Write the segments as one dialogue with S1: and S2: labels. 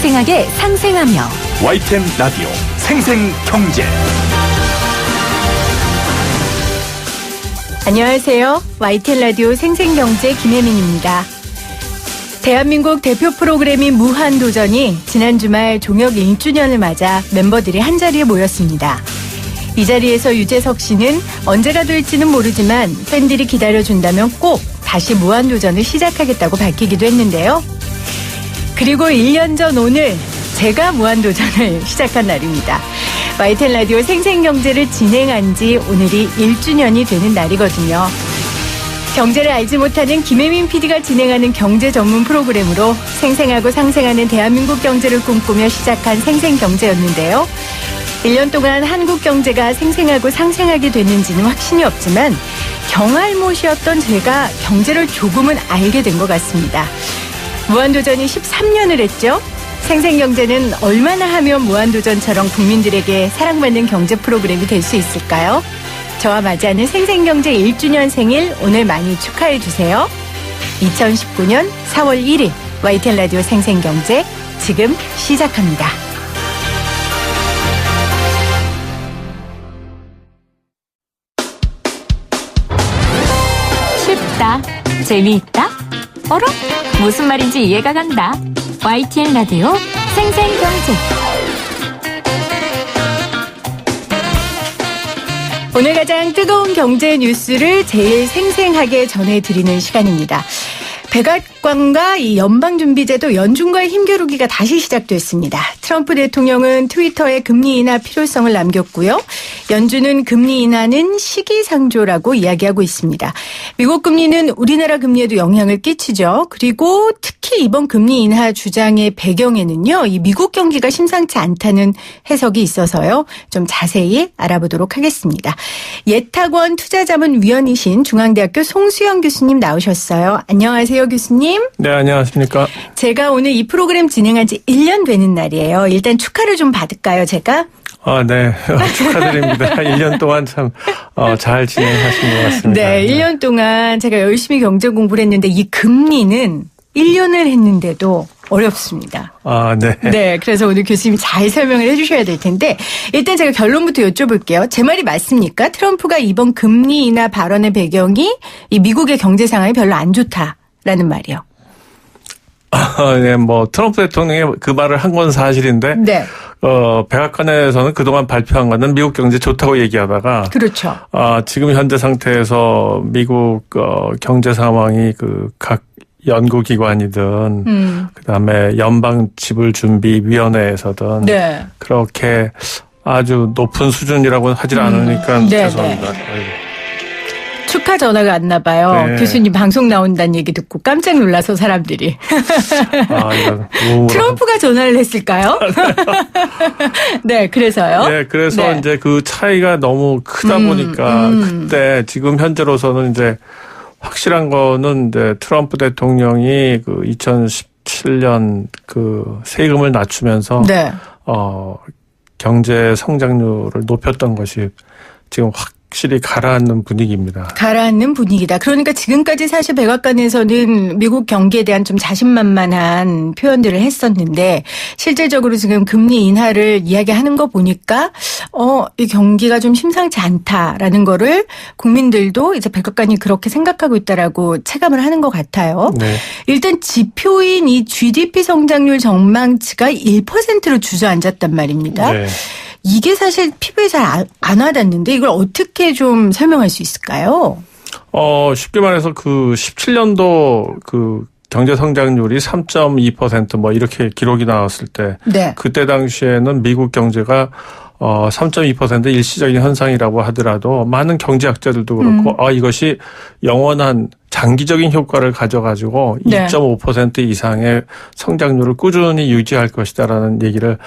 S1: 생생하게 상생하며
S2: YTN 라디오 생생경제.
S3: 안녕하세요. YTN 라디오 생생경제 김혜민입니다. 대한민국 대표 프로그램인 무한도전이 지난 주말 종역 1주년을 맞아 멤버들이 한자리에 모였습니다. 이 자리에서 유재석 씨는 언제가 될지는 모르지만 팬들이 기다려준다면 꼭 다시 무한도전을 시작하겠다고 밝히기도 했는데요. 그리고 1년 전 오늘 제가 무한도전을 시작한 날입니다. YTN 라디오 생생경제를 진행한 지 오늘이 1주년이 되는 날이거든요. 경제를 알지 못하는 김혜민 PD가 진행하는 경제 전문 프로그램으로 생생하고 상생하는 대한민국 경제를 꿈꾸며 시작한 생생경제였는데요. 1년 동안 한국 경제가 생생하고 상생하게 됐는지는 확신이 없지만 경알못이었던 제가 경제를 조금은 알게 된 것 같습니다. 무한도전이 13년을 했죠. 생생경제는 얼마나 하면 무한도전처럼 국민들에게 사랑받는 경제 프로그램이 될 수 있을까요? 저와 맞이하는 생생경제 1주년 생일 오늘 많이 축하해 주세요. 2019년 4월 1일 YTN 라디오 생생경제 지금 시작합니다.
S1: 쉽다, 재미있다, 어라? 무슨 말인지 이해가 간다. YTN 라디오 생생경제.
S3: 오늘 가장 뜨거운 경제 뉴스를 제일 생생하게 전해드리는 시간입니다. 백악관과 이 연방준비제도 연준과의 힘겨루기가 다시 시작됐습니다. 트럼프 대통령은 트위터에 금리 인하 필요성을 남겼고요. 연준은 금리 인하는 시기상조라고 이야기하고 있습니다. 미국 금리는 우리나라 금리에도 영향을 끼치죠. 그리고 특히 이번 금리 인하 주장의 배경에는요, 이 미국 경기가 심상치 않다는 해석이 있어서요. 좀 자세히 알아보도록 하겠습니다. 예탁원 투자자문위원이신 중앙대학교 송수영 교수님 나오셨어요. 안녕하세요, 교수님.
S4: 네, 안녕하십니까.
S3: 제가 오늘 이 프로그램 진행한 지 1년 되는 날이에요. 일단 축하를 좀 받을까요, 제가?
S4: 네. 축하드립니다. 1년 동안 참, 잘 진행하신 것 같습니다.
S3: 네, 1년 동안 제가 열심히 경제 공부를 했는데 이 금리는 1년을 했는데도 어렵습니다.
S4: 네.
S3: 네, 그래서 오늘 교수님이 잘 설명을 해주셔야 될 텐데 일단 제가 결론부터 여쭤볼게요. 제 말이 맞습니까? 트럼프가 이번 금리 인하 발언의 배경이 이 미국의 경제 상황이 별로 안 좋다라는 말이요.
S4: 네, 트럼프 대통령이 그 말을 한 건 사실인데. 네. 백악관에서는 그동안 발표한 거는 미국 경제 좋다고 얘기하다가.
S3: 그렇죠.
S4: 지금 현재 상태에서 미국, 경제 상황이 각 연구기관이든, 그다음에 연방지불준비위원회에서든. 네. 그렇게 아주 높은 수준이라고 하질 않으니까 죄송합니다.
S3: 축하 전화가 왔나 봐요. 네. 교수님 방송 나온다는 얘기 듣고 깜짝 놀라서 사람들이. 트럼프가 전화를 했을까요? 네, 그래서요.
S4: 네, 그래서 이제 그 차이가 너무 크다 보니까 그때 지금 현재로서는 이제 확실한 거는 이제 트럼프 대통령이 2017년 세금을 낮추면서 네. 경제 성장률을 높였던 것이 지금 확실히 가라앉는 분위기입니다.
S3: 가라앉는 분위기다. 그러니까 지금까지 사실 백악관에서는 미국 경기에 대한 좀 자신만만한 표현들을 했었는데 실질적으로 지금 금리 인하를 이야기하는 거 보니까 이 경기가 좀 심상치 않다라는 거를 국민들도 이제 백악관이 그렇게 생각하고 있다라고 체감을 하는 것 같아요. 네. 일단 지표인 이 GDP 성장률 전망치가 1%로 주저앉았단 말입니다. 네. 이게 사실 피부에 잘 안 와닿는데 이걸 어떻게 좀 설명할 수 있을까요?
S4: 쉽게 말해서 17년도 경제 성장률이 3.2% 이렇게 기록이 나왔을 때 네. 그때 당시에는 미국 경제가 3.2% 일시적인 현상이라고 하더라도 많은 경제학자들도 그렇고 이것이 영원한 장기적인 효과를 가져가지고 네. 2.5% 이상의 성장률을 꾸준히 유지할 것이다라는 얘기를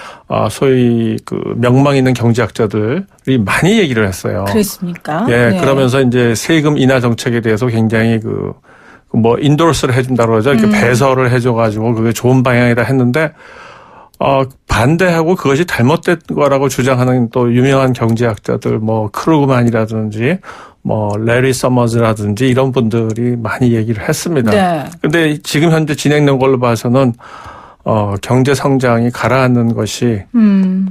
S4: 소위 명망 있는 경제학자들이 많이 얘기를 했어요.
S3: 그렇습니까?
S4: 예,
S3: 네.
S4: 그러면서 이제 세금 인하 정책에 대해서 굉장히 인도르스를 해준다고 그러죠. 이렇게 배설을 해줘가지고 그게 좋은 방향이다 했는데 반대하고 그것이 잘못된 거라고 주장하는 또 유명한 경제학자들 크루그만이라든지 레리 서머즈라든지 이런 분들이 많이 얘기를 했습니다. 네. 근데 지금 현재 진행된 걸로 봐서는 경제 성장이 가라앉는 것이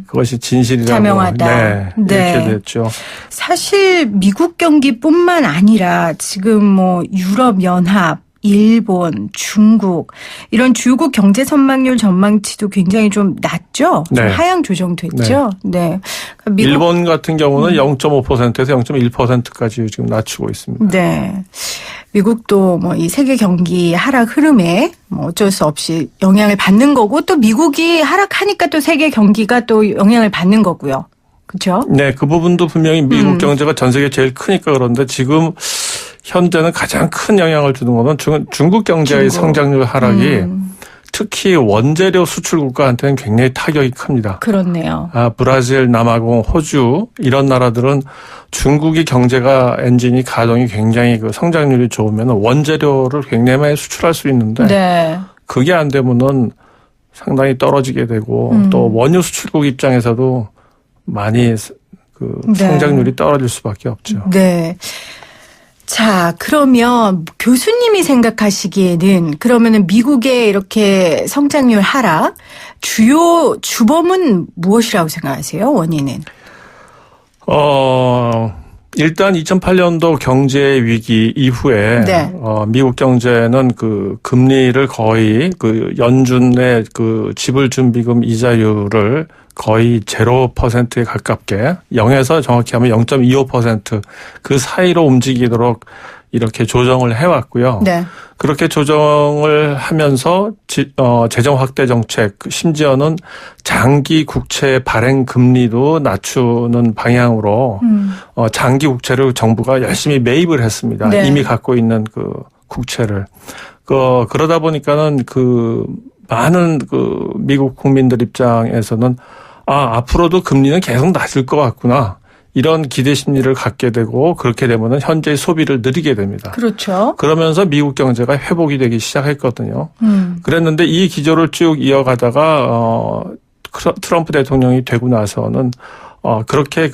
S4: 그것이 진실이라고
S3: 자명하다.
S4: 이렇게 됐죠.
S3: 사실 미국 경기뿐만 아니라 지금 뭐 유럽 연합, 일본, 중국 이런 주요국 경제 선망률 전망치도 굉장히 좀 낮죠. 좀 하향 조정됐죠. 네. 그러니까
S4: 일본 같은 경우는 0.5%에서 0.1%까지 지금 낮추고 있습니다.
S3: 네. 미국도 뭐 이 세계 경기 하락 흐름에 뭐 어쩔 수 없이 영향을 받는 거고 또 미국이 하락하니까 또 세계 경기가 또 영향을 받는 거고요. 그렇죠?
S4: 네, 그 부분도 분명히 미국 경제가 전 세계 제일 크니까 그런데 지금 현재는 가장 큰 영향을 주는 것은 중국 경제의 성장률 하락이 특히 원재료 수출 국가한테는 굉장히 타격이 큽니다.
S3: 그렇네요.
S4: 브라질, 남아공, 호주 이런 나라들은 중국이 경제가 엔진이 가동이 굉장히 그 성장률이 좋으면 원재료를 굉장히 많이 수출할 수 있는데 그게 안 되면은 상당히 떨어지게 되고 또 원유 수출국 입장에서도 많이 그 성장률이 떨어질 수밖에 없죠.
S3: 네. 자, 그러면 교수님이 생각하시기에는 그러면은 미국의 이렇게 성장률 하락 주요 주범은 무엇이라고 생각하세요? 원인은?
S4: 일단 2008년도 경제 위기 이후에 미국 경제는 그 금리를 거의 그 연준의 그 지불 준비금 이자율을 거의 0%에 가깝게 0에서 정확히 하면 0.25% 그 사이로 움직이도록 이렇게 조정을 해왔고요. 그렇게 조정을 하면서 재정 확대 정책 심지어는 장기 국채 발행 금리도 낮추는 방향으로 장기 국채를 정부가 열심히 매입을 했습니다. 이미 갖고 있는 그 국채를 그러다 보니까는 그 많은 그 미국 국민들 입장에서는 앞으로도 금리는 계속 낮을 것 같구나. 이런 기대 심리를 갖게 되고 그렇게 되면은 현재의 소비를 느리게 됩니다.
S3: 그렇죠.
S4: 그러면서 미국 경제가 회복이 되기 시작했거든요. 그랬는데 이 기조를 쭉 이어가다가 트럼프 대통령이 되고 나서는 그렇게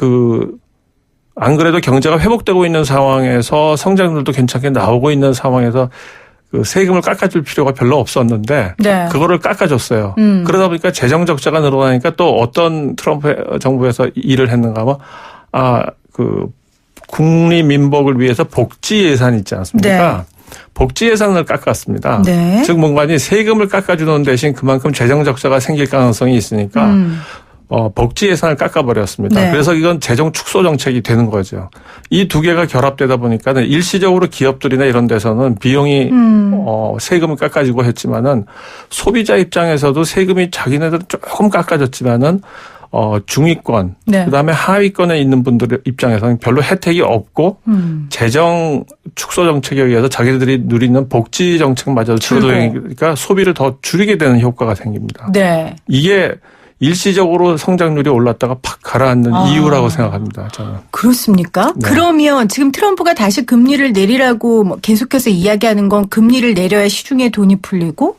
S4: 안 그래도 경제가 회복되고 있는 상황에서 성장률도 괜찮게 나오고 있는 상황에서 그 세금을 깎아줄 필요가 별로 없었는데 그거를 깎아줬어요. 그러다 보니까 재정 적자가 늘어나니까 또 어떤 트럼프 정부에서 일을 했는가 하면 국리 민복을 위해서 복지 예산 있지 않습니까? 복지 예산을 깎았습니다. 즉 뭔가 세금을 깎아주는 대신 그만큼 재정 적자가 생길 가능성이 있으니까 복지 예산을 깎아버렸습니다. 그래서 이건 재정 축소 정책이 되는 거죠. 이 두 개가 결합되다 보니까는 일시적으로 기업들이나 이런 데서는 비용이 세금을 깎아주고 했지만은 소비자 입장에서도 세금이 자기네들 조금 깎아졌지만은 중위권 그다음에 하위권에 있는 분들 입장에서는 별로 혜택이 없고 재정 축소 정책에 의해서 자기들이 누리는 복지 정책마저 줄어들니까 소비를 더 줄이게 되는 효과가 생깁니다. 이게 일시적으로 성장률이 올랐다가 팍 가라앉는 이유라고 생각합니다. 저는.
S3: 그렇습니까? 그러면 지금 트럼프가 다시 금리를 내리라고 계속해서 이야기하는 건 금리를 내려야 시중에 돈이 풀리고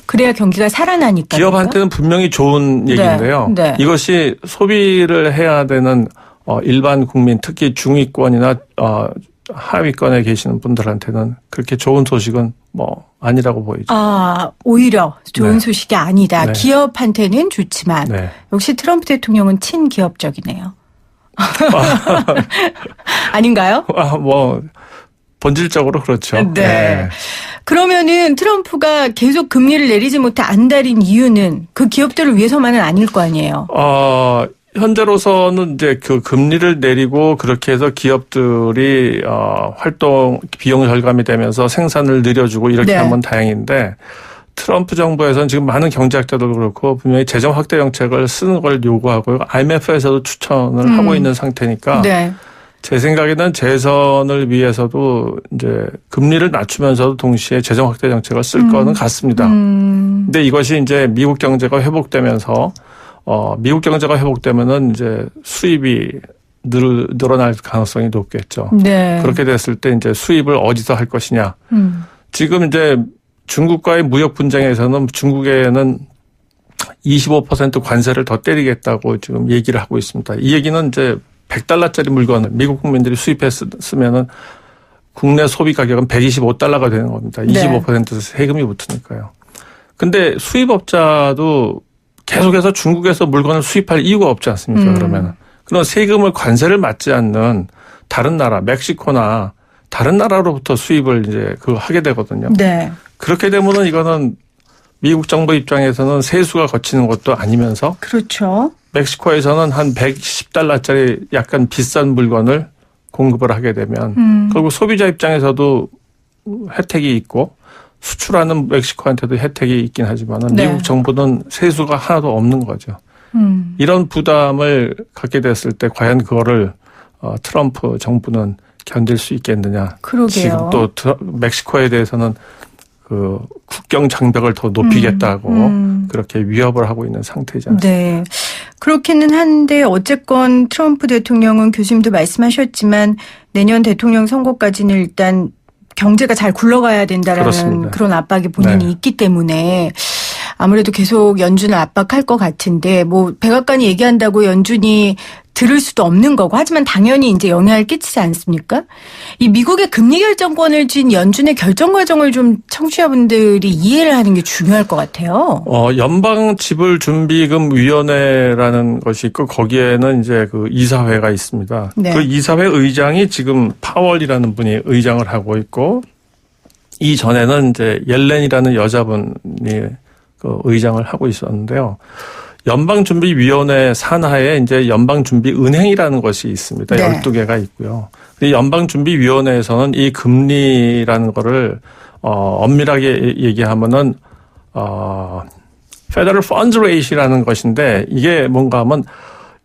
S3: 그래야 경기가 살아나니까.
S4: 기업한테는 분명히 좋은 얘기인데요. 이것이 소비를 해야 되는 일반 국민 특히 중위권이나 하위권에 계시는 분들한테는 그렇게 좋은 소식은 아니라고 보이죠.
S3: 오히려 좋은 소식이 아니다. 기업한테는 좋지만 역시 트럼프 대통령은 친기업적이네요. 아닌가요?
S4: 본질적으로 그렇죠.
S3: 그러면은 트럼프가 계속 금리를 내리지 못해 안달인 이유는 그 기업들을 위해서만은 아닐 거 아니에요.
S4: 현재로서는 이제 그 금리를 내리고 그렇게 해서 기업들이 활동 비용 절감이 되면서 생산을 늘려주고 이렇게 하면 다행인데 트럼프 정부에서는 지금 많은 경제학자도 그렇고 분명히 재정 확대 정책을 쓰는 걸 요구하고 IMF에서도 추천을 하고 있는 상태니까 제 생각에는 재선을 위해서도 이제 금리를 낮추면서도 동시에 재정 확대 정책을 쓸 거는 같습니다. 근데 이것이 이제 미국 경제가 회복되면서 미국 경제가 회복되면은 이제 수입이 늘어날 가능성이 높겠죠. 그렇게 됐을 때 이제 수입을 어디서 할 것이냐. 지금 이제 중국과의 무역 분쟁에서는 중국에는 25% 관세를 더 때리겠다고 지금 얘기를 하고 있습니다. 이 얘기는 이제 $100짜리 물건을 미국 국민들이 수입했으면은 국내 소비 가격은 $125가 되는 겁니다. 25% 세금이 붙으니까요. 근데 수입업자도 계속해서 중국에서 물건을 수입할 이유가 없지 않습니까? 그러면. 그런 세금을 관세를 맞지 않는 다른 나라, 멕시코나 다른 나라로부터 수입을 이제 하게 되거든요.
S3: 네.
S4: 그렇게 되면은 이거는 미국 정부 입장에서는 세수가 거치는 것도 아니면서.
S3: 그렇죠.
S4: 멕시코에서는 한 $110짜리 약간 비싼 물건을 공급을 하게 되면 결국 소비자 입장에서도 혜택이 있고 수출하는 멕시코한테도 혜택이 있긴 하지만은
S3: 네.
S4: 미국 정부는 세수가 하나도 없는 거죠. 이런 부담을 갖게 됐을 때 과연 그거를 트럼프 정부는 견딜 수 있겠느냐.
S3: 그러게요.
S4: 지금 또 멕시코에 대해서는 그 국경 장벽을 더 높이겠다고 그렇게 위협을 하고 있는 상태지 않습니까?
S3: 네. 그렇기는 한데 어쨌건 트럼프 대통령은 교수님도 말씀하셨지만 내년 대통령 선거까지는 일단 경제가 잘 굴러가야 된다라는
S4: 그렇습니다.
S3: 그런 압박이 본인이
S4: 네.
S3: 있기 때문에 아무래도 계속 연준을 압박할 것 같은데 뭐 백악관이 얘기한다고 연준이 들을 수도 없는 거고 하지만 당연히 이제 영향을 끼치지 않습니까? 이 미국의 금리 결정권을 쥔 연준의 결정 과정을 좀 청취자분들이 이해를 하는 게 중요할 것 같아요.
S4: 연방지불준비금위원회라는 것이 있고 거기에는 이제 그 이사회가 있습니다.
S3: 네.
S4: 그 이사회 의장이 지금 파월이라는 분이 의장을 하고 있고 이전에는 이제 옐렌이라는 여자분이 그 의장을 하고 있었는데요. 연방준비위원회 산하에 이제 연방준비은행이라는 것이 있습니다.
S3: 네.
S4: 12개가 있고요. 이 연방준비위원회에서는 이 금리라는 거를 엄밀하게 얘기하면은 Federal Funds Rate이라는 것인데 이게 뭔가 하면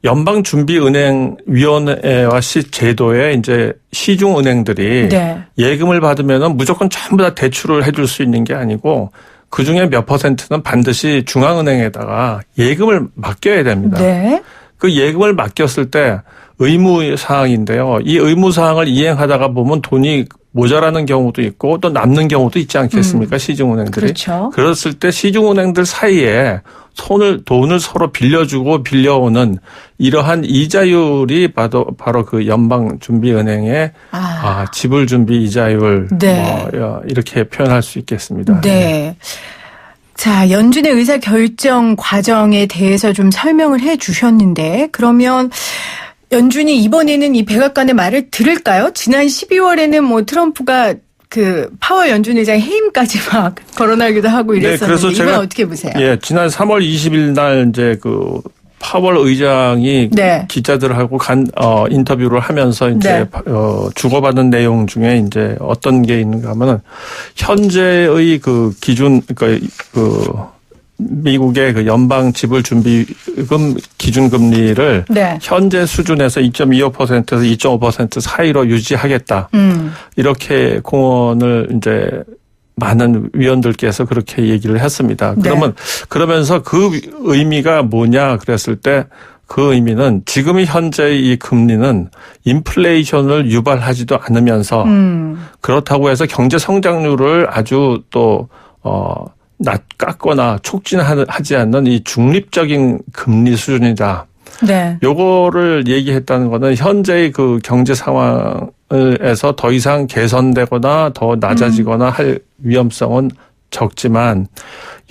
S4: 연방준비은행위원회와 제도에 이제 시중은행들이
S3: 네.
S4: 예금을 받으면은 무조건 전부 다 대출을 해줄 수 있는 게 아니고 그 중에 몇 %는 반드시 중앙은행에다가 예금을 맡겨야 됩니다.
S3: 네.
S4: 그 예금을 맡겼을 때 의무사항인데요. 이 의무사항을 이행하다가 보면 돈이 모자라는 경우도 있고 또 남는 경우도 있지 않겠습니까? 시중은행들이.
S3: 그렇죠.
S4: 그랬을 때 시중은행들 사이에 돈을 서로 빌려주고 빌려오는 이러한 이자율이 바로 그 연방준비은행의 지불준비 이자율
S3: 네.
S4: 이렇게 표현할 수 있겠습니다.
S3: 네. 자, 연준의 의사 결정 과정에 대해서 좀 설명을 해 주셨는데 그러면 연준이 이번에는 이 백악관의 말을 들을까요? 지난 12월에는 뭐 트럼프가 그 파월 연준 의장 해임까지 막 거론하기도 하고 이랬었는데
S4: 그래서
S3: 이건
S4: 제가
S3: 어떻게 보세요?
S4: 지난 3월 20일 날 이제 그 파월 의장이
S3: 네.
S4: 기자들하고 인터뷰를 하면서 이제 주고받은 내용 중에 이제 어떤 게 있는가 하면은 현재의 그 기준 그 미국의 그 연방 지불 준비금 기준 금리를
S3: 네.
S4: 현재 수준에서 2.25%에서 2.5% 사이로 유지하겠다. 이렇게 공언을 이제 많은 위원들께서 그렇게 얘기를 했습니다. 그러면 그러면서 그 의미가 뭐냐 그랬을 때 그 의미는 지금의 현재의 이 금리는 인플레이션을 유발하지도 않으면서 그렇다고 해서 경제 성장률을 아주 또 깎거나 촉진하지 않는 이 중립적인 금리 수준이다.
S3: 네.
S4: 요거를 얘기했다는 거는 현재의 그 경제 상황에서 더 이상 개선되거나 더 낮아지거나 할 위험성은 적지만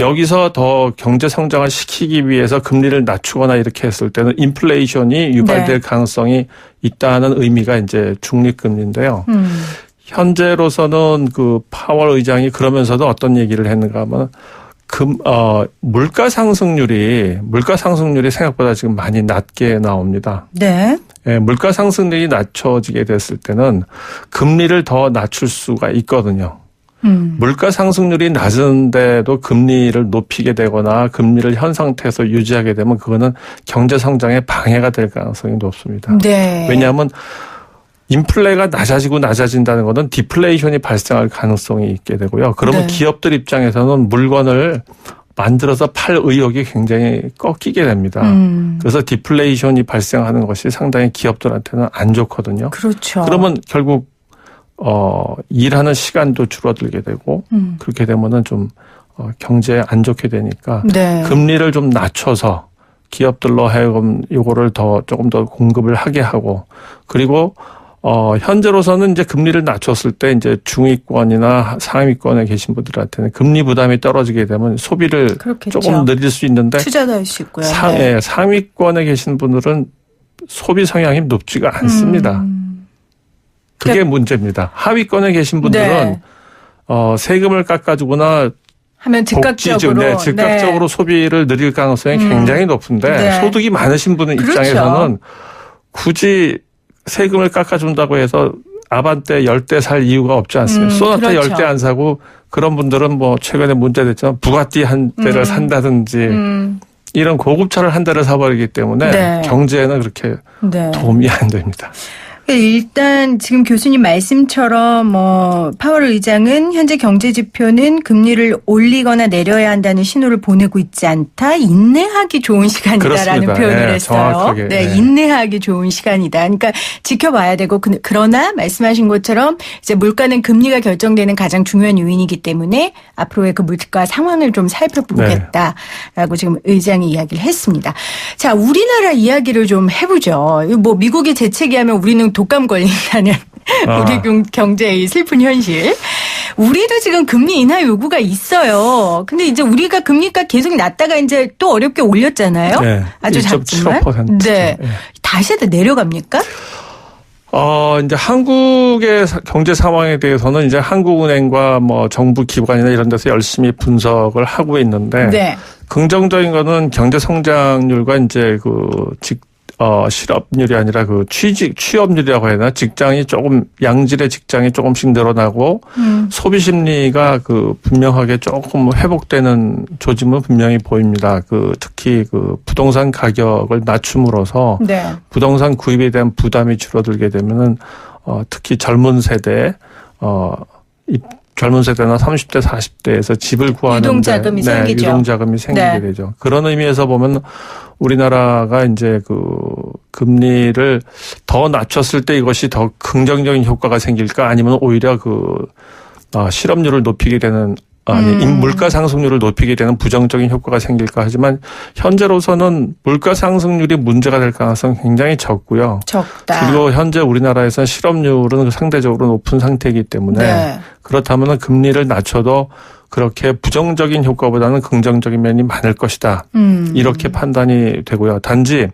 S4: 여기서 더 경제 성장을 시키기 위해서 금리를 낮추거나 이렇게 했을 때는 인플레이션이 유발될 가능성이 있다는 의미가 이제 중립금리인데요. 현재로서는 그 파월 의장이 그러면서도 어떤 얘기를 했는가 하면 물가 상승률이 생각보다 지금 많이 낮게 나옵니다.
S3: 네.
S4: 물가 상승률이 낮춰지게 됐을 때는 금리를 더 낮출 수가 있거든요. 물가 상승률이 낮은데도 금리를 높이게 되거나 금리를 현 상태에서 유지하게 되면 그거는 경제 성장에 방해가 될 가능성이 높습니다.
S3: 네.
S4: 왜냐하면 인플레가 낮아진다는 것은 디플레이션이 발생할 가능성이 있게 되고요. 그러면 기업들 입장에서는 물건을 만들어서 팔 의욕이 굉장히 꺾이게 됩니다. 그래서 디플레이션이 발생하는 것이 상당히 기업들한테는 안 좋거든요.
S3: 그렇죠.
S4: 그러면 결국 일하는 시간도 줄어들게 되고 그렇게 되면은 좀 경제에 안 좋게 되니까 금리를 좀 낮춰서 기업들로 하여금 요거를 조금 더 공급을 하게 하고 그리고 현재로서는 이제 금리를 낮췄을 때 이제 중위권이나 상위권에 계신 분들한테는 금리 부담이 떨어지게 되면 소비를
S3: 그렇겠죠.
S4: 조금 늘릴 수 있는데
S3: 투자도 할 수 있고요.
S4: 상위권에 계신 분들은 소비 성향이 높지가 않습니다. 그게 문제입니다. 하위권에 계신 분들은 세금을 깎아주거나
S3: 하면 즉각적으로
S4: 즉각적으로 소비를 늘릴 가능성이 굉장히 높은데 소득이 많으신 분의
S3: 그렇죠.
S4: 입장에서는 굳이 세금을 깎아준다고 해서 아반떼 10대 살 이유가 없지 않습니다. 소나타
S3: 그렇죠.
S4: 10대 안 사고 그런 분들은 뭐 최근에 문제됐지만 부가티 한 대를 산다든지 이런 고급차를 한 대를 사버리기 때문에 경제에는 그렇게 도움이 안 됩니다.
S3: 일단 지금 교수님 말씀처럼 파월 의장은 현재 경제 지표는 금리를 올리거나 내려야 한다는 신호를 보내고 있지 않다. 인내하기 좋은 시간이다라는
S4: 그렇습니다.
S3: 표현을 했어요.
S4: 정확하게.
S3: 네, 인내하기 좋은 시간이다. 그러니까 지켜봐야 되고 그러나 말씀하신 것처럼 이제 물가는 금리가 결정되는 가장 중요한 요인이기 때문에 앞으로의 그 물가 상황을 좀 살펴보겠다라고 지금 의장이 이야기를 했습니다. 자, 우리나라 이야기를 좀 해보죠. 뭐 미국이 재채기하면 우리는 독감 걸린다는 우리 경제의 슬픈 현실. 우리도 지금 금리 인하 요구가 있어요. 근데 이제 우리가 금리가 계속 낮다가 이제 또 어렵게 올렸잖아요.
S4: 네,
S3: 아주 작지만.
S4: 1.75%.
S3: 네. 다시 내려갑니까?
S4: 이제 한국의 경제 상황에 대해서는 이제 한국은행과 뭐 정부 기관이나 이런 데서 열심히 분석을 하고 있는데 긍정적인 거는 경제 성장률과 이제 실업률이 아니라 취업률이라고 해야 되나? 직장이 조금, 양질의 직장이 조금씩 늘어나고, 소비 심리가 분명하게 조금 회복되는 조짐은 분명히 보입니다. 특히 부동산 가격을 낮춤으로써, 부동산 구입에 대한 부담이 줄어들게 되면은, 특히 젊은 세대나 30대, 40대에서 집을 구하는
S3: 유동자금이 생기죠.
S4: 유동자금이 생기게 되죠. 그런 의미에서 보면 우리나라가 이제 금리를 더 낮췄을 때 이것이 더 긍정적인 효과가 생길까 아니면 오히려 실업률을 높이게 되는 물가 상승률을 높이게 되는 부정적인 효과가 생길까 하지만 현재로서는 물가 상승률이 문제가 될 가능성이 굉장히 적고요.
S3: 적다.
S4: 그리고 현재 우리나라에서 실업률은 상대적으로 높은 상태이기 때문에 그렇다면 금리를 낮춰도 그렇게 부정적인 효과보다는 긍정적인 면이 많을 것이다. 이렇게 판단이 되고요. 단지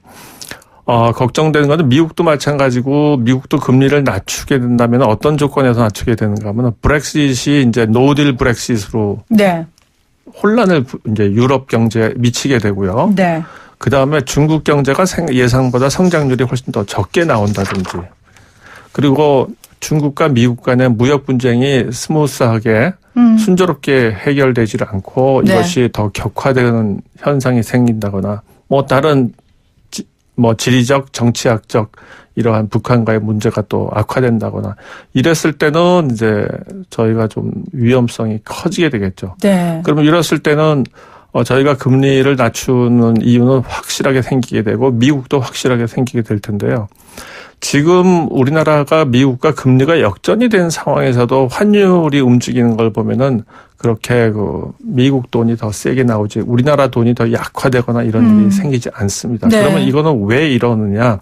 S4: 걱정되는 것은 미국도 마찬가지고 미국도 금리를 낮추게 된다면 어떤 조건에서 낮추게 되는가 하면 브렉시트이 이제 노딜 브렉시트로 혼란을 이제 유럽 경제에 미치게 되고요. 그 다음에 중국 경제가 예상보다 성장률이 훨씬 더 적게 나온다든지 그리고 중국과 미국 간의 무역 분쟁이 스무스하게 순조롭게 해결되지 않고 이것이 더 격화되는 현상이 생긴다거나 뭐 다른 지리적, 정치학적 이러한 북한과의 문제가 또 악화된다거나 이랬을 때는 이제 저희가 좀 위험성이 커지게 되겠죠. 그러면 이랬을 때는 저희가 금리를 낮추는 이유는 확실하게 생기게 되고 미국도 확실하게 생기게 될 텐데요. 지금 우리나라가 미국과 금리가 역전이 된 상황에서도 환율이 움직이는 걸 보면은 그렇게 미국 돈이 더 세게 나오지 우리나라 돈이 더 약화되거나 이런 일이 생기지 않습니다. 그러면 이거는 왜 이러느냐?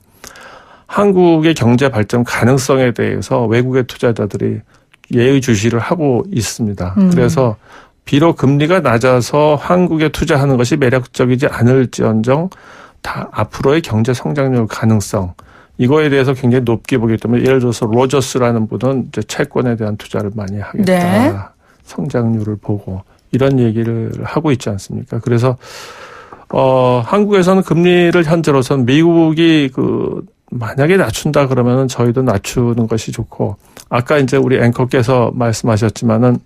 S4: 한국의 경제 발전 가능성에 대해서 외국의 투자자들이 예의주시를 하고 있습니다. 그래서 비록 금리가 낮아서 한국에 투자하는 것이 매력적이지 않을지언정 다 앞으로의 경제 성장률 가능성 이거에 대해서 굉장히 높게 보기 때문에 예를 들어서 로저스라는 분은 이제 채권에 대한 투자를 많이 하겠다. 성장률을 보고 이런 얘기를 하고 있지 않습니까? 그래서 한국에서는 금리를 현재로서는 미국이 만약에 낮춘다 그러면은 저희도 낮추는 것이 좋고 아까 이제 우리 앵커께서 말씀하셨지만은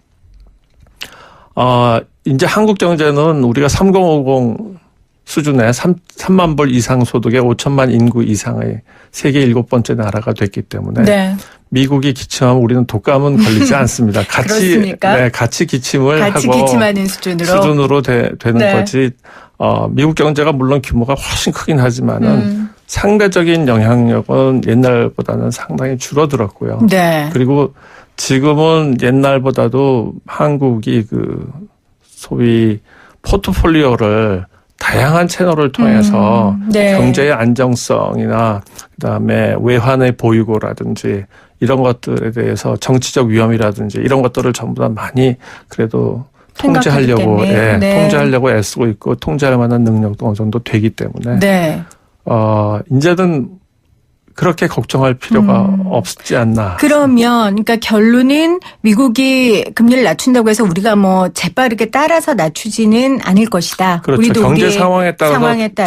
S4: 이제 한국 경제는 우리가 3050 수준의 3만 불 이상 소득의 5천만 인구 이상의 세계 7번째 나라가 됐기 때문에 미국이 기침하면 우리는 독감은 걸리지 않습니다. 같이 기침을
S3: 같이
S4: 하고
S3: 기침하는 수준으로
S4: 되는 거지. 미국 경제가 물론 규모가 훨씬 크긴 하지만은 상대적인 영향력은 옛날보다는 상당히 줄어들었고요. 그리고 지금은 옛날보다도 한국이 소위 포트폴리오를 다양한 채널을 통해서
S3: 네.
S4: 경제의 안정성이나 그다음에 외환의 보유고라든지 이런 것들에 대해서 정치적 위험이라든지 이런 것들을 전부 다 많이 그래도 통제하려고 네. 통제하려고 애쓰고 있고 통제할 만한 능력도 어느 정도 되기 때문에
S3: 네.
S4: 이제는 그렇게 걱정할 필요가 없지 않나.
S3: 그러면 그러니까 결론은 미국이 금리를 낮춘다고 해서 우리가 뭐 재빠르게 따라서 낮추지는 않을 것이다.
S4: 그렇죠.
S3: 우리도
S4: 경제 상황에 따라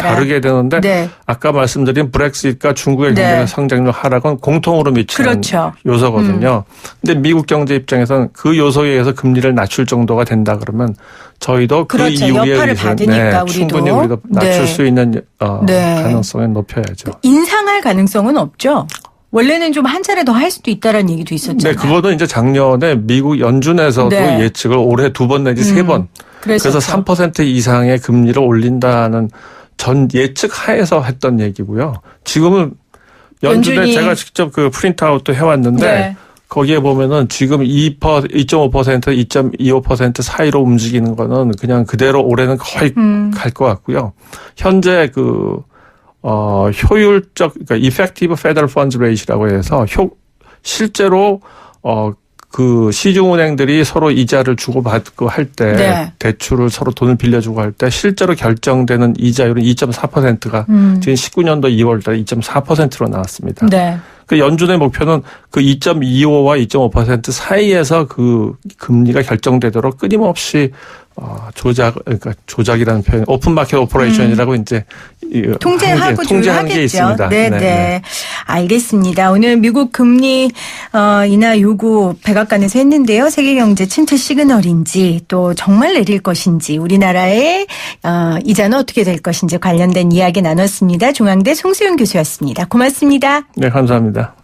S4: 다르게 되는데
S3: 네.
S4: 아까 말씀드린 브렉시트과 중국의
S3: 네.
S4: 경제 성장률 하락은 공통으로 미치는
S3: 그렇죠.
S4: 요소거든요. 근데 미국 경제 입장에서는 그 요소에 의해서 금리를 낮출 정도가 된다 그러면 저희도
S3: 그렇죠.
S4: 그 이후에
S3: 여파를 받으니까 우리도.
S4: 충분히 우리도 낮출
S3: 네.
S4: 수 있는
S3: 네.
S4: 가능성을 높여야죠.
S3: 인상할 가능성은 없죠. 원래는 좀 한 차례 더 할 수도 있다라는 얘기도 있었잖아요.
S4: 네, 그거는 이제 작년에 미국 연준에서도
S3: 네.
S4: 예측을 올해 2번 내지 3번. 그래서 3% 이상의 금리를 올린다는 전 예측 하에서 했던 얘기고요. 지금은 연준에 제가 직접 그 프린트아웃도 해왔는데
S3: 네.
S4: 거기에 보면은 지금 2.5%, 2.25% 사이로 움직이는 거는 그냥 그대로 올해는 거의 갈 것 같고요. 현재 효율적, 그러니까 effective federal funds rate라고 해서 실제로 그 시중은행들이 서로 이자를 주고받고 할 때
S3: 네.
S4: 대출을 서로 돈을 빌려주고 할 때 실제로 결정되는 이자율은 2.4%가 지금 19년도 2월 달에 2.4%로 나왔습니다.
S3: 네.
S4: 그 연준의 목표는 그 2.25와 2.5% 사이에서 그 금리가 결정되도록 끊임없이 그러니까 조작이라는 표현, 오픈 마켓 오퍼레이션이라고 이제
S3: 통제하고
S4: 통제하는 게
S3: 조율하겠죠.
S4: 있습니다.
S3: 네. 알겠습니다. 오늘 미국 금리 인하 요구 백악관에서 했는데요. 세계 경제 침체 시그널인지 또 정말 내릴 것인지 우리나라의 이자는 어떻게 될 것인지 관련된 이야기 나눴습니다. 중앙대 송수영 교수였습니다. 고맙습니다.
S4: 네, 감사합니다.